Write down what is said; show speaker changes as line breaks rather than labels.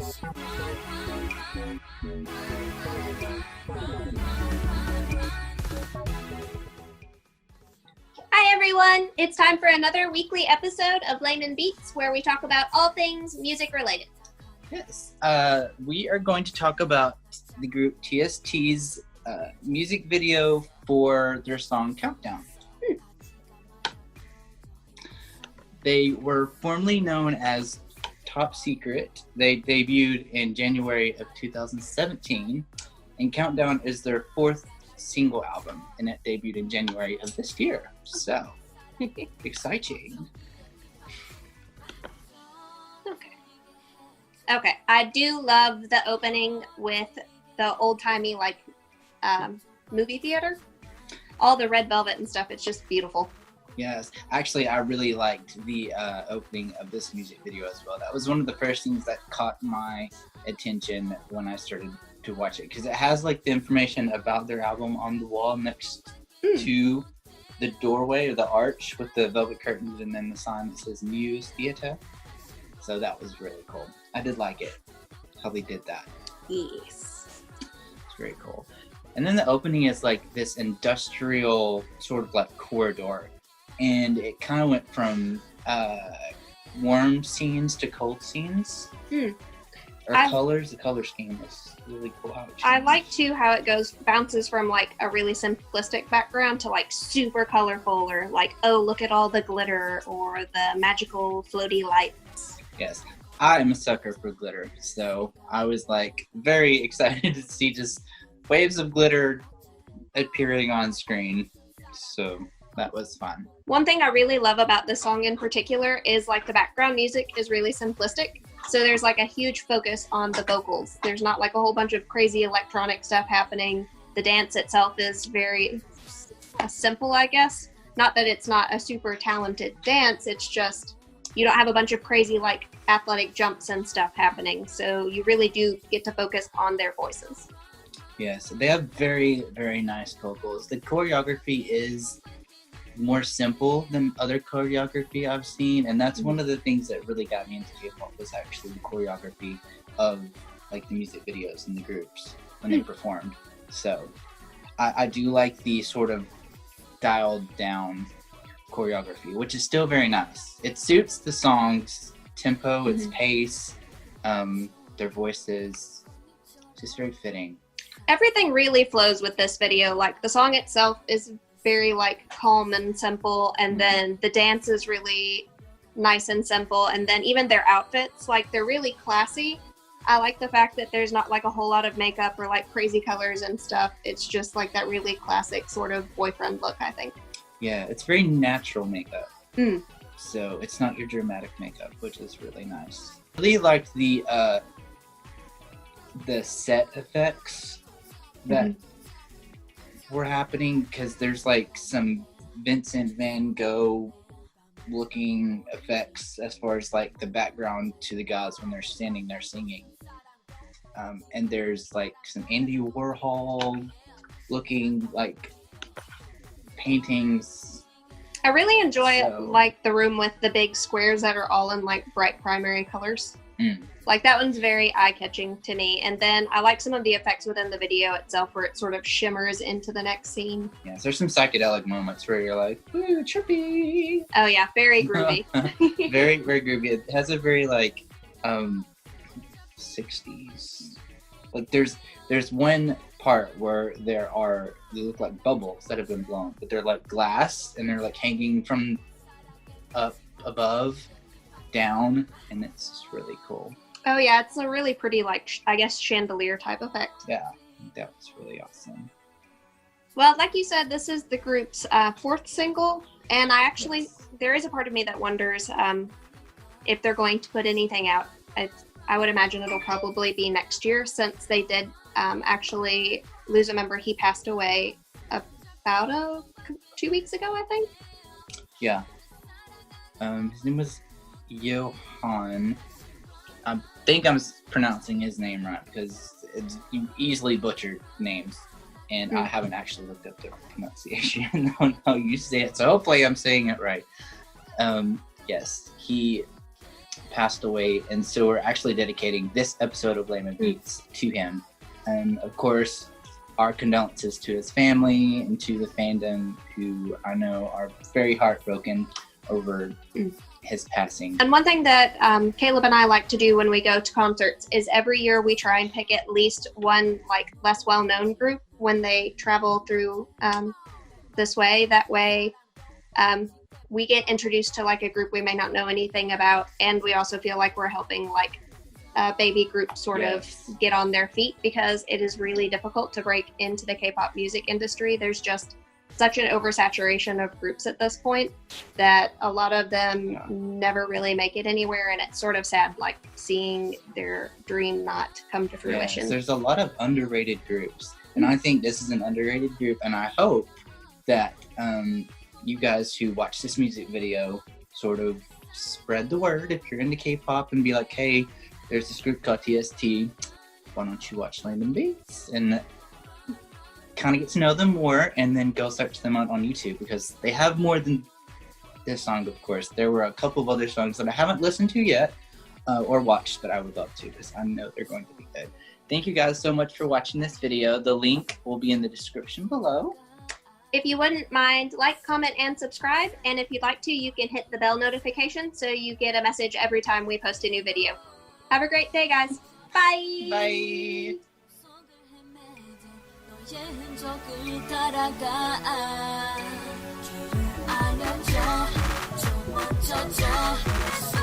Hi everyone! It's time for another weekly episode of Laman Beats, where we talk about all things music related.
Yes, we are going to talk about the group TST's music video for their song Countdown. They were formerly known as Top Secret. They debuted in January of 2017, and Countdown is their fourth single album, and it debuted in January of this year. So, exciting.
Okay, I do love the opening with the old-timey, movie theater. All the red velvet and stuff, it's just beautiful.
Yes, actually, I really liked the opening of this music video as well. That was one of the first things that caught my attention when I started to watch it, because it has like the information about their album on the wall next to the doorway or the arch with the velvet curtains, and then the sign that says Muse Theater. So that was really cool. I did like it, how they did that.
Yes.
It's very cool. And then the opening is like this industrial sort of like corridor, and it kind of went from warm scenes to cold scenes. Colors. The color scheme was really cool.
I like too how it bounces from like a really simplistic background to like super colorful, or like, oh, look at all the glitter or the magical floaty lights.
Yes, I am a sucker for glitter, so I was like very excited to see just waves of glitter appearing on screen. So that was fun.
One thing I really love about this song in particular is like the background music is really simplistic. So there's like a huge focus on the vocals. There's not like a whole bunch of crazy electronic stuff happening. The dance itself is very simple, I guess. Not that it's not a super talented dance, it's just you don't have a bunch of crazy like athletic jumps and stuff happening. So you really do get to focus on their voices.
Yes, they have very, very nice vocals. The choreography is more simple than other choreography I've seen, and that's one of the things that really got me into K-pop was actually the choreography of like the music videos and the groups when they performed. So I do like the sort of dialed down choreography, which is still very nice. It suits the song's tempo, its pace, their voices, just very fitting.
Everything really flows with this video. Like the song itself is very like calm and simple, and then the dance is really nice and simple, and then even their outfits, like they're really classy. I like the fact that there's not like a whole lot of makeup or like crazy colors and stuff. It's just like that really classic sort of boyfriend look, I think.
Yeah, it's very natural makeup. So it's not your dramatic makeup, which is really nice. I really liked the set effects that were happening, because there's like some Vincent van Gogh looking effects as far as like the background to the guys when they're standing there singing, and there's like some Andy Warhol looking like paintings.
I really enjoy like the room with the big squares that are all in like bright primary colors. Like that one's very eye-catching to me. And then I like some of the effects within the video itself where it sort of shimmers into the next scene.
Yes, there's some psychedelic moments where you're like, ooh, trippy.
Oh yeah, very groovy.
Very, very groovy. It has a very like 60s. Like there's one part where they look like bubbles that have been blown, but they're like glass and they're like hanging from up above down, and it's just really cool.
Oh yeah, it's a really pretty like I guess chandelier type effect.
Yeah, that was really awesome.
Well, like you said, this is the group's fourth single, and there is a part of me that wonders if they're going to put anything out. I would imagine it'll probably be next year, since they did actually lose a member. He passed away about 2 weeks ago, I think.
Yeah. His name was Yohan. I think I'm pronouncing his name right, because it's easily butchered names, and I haven't actually looked up the pronunciation on how you say it, so hopefully I'm saying it right. Yes, he passed away, and so we're actually dedicating this episode of Laman Beats to him. And of course, our condolences to his family and to the fandom, who I know are very heartbroken over his passing.
And one thing that Caleb and I like to do when we go to concerts is every year we try and pick at least one like less well-known group when they travel through this way. That way we get introduced to like a group we may not know anything about, and we also feel like we're helping like a baby group sort of get on their feet, because it is really difficult to break into the K-pop music industry. There's just such an oversaturation of groups at this point that a lot of them never really make it anywhere, and it's sort of sad like seeing their dream not come to fruition.
Yes, there's a lot of underrated groups, and I think this is an underrated group, and I hope that you guys who watch this music video sort of spread the word if you're into K-pop and be like, hey, there's this group called TST, why don't you watch Laman Beats and kind of get to know them more, and then go search them out on YouTube, because they have more than this song. Of course, there were a couple of other songs that I haven't listened to yet or watched, but I would love to, because I know they're going to be good. Thank you guys so much for watching this video. The link will be in the description below.
If you wouldn't mind, like, comment, and subscribe. And if you'd like to, you can hit the bell notification so you get a message every time we post a new video. Have a great day, guys. Bye.
Bye.
알려줘 좀 먼저 줘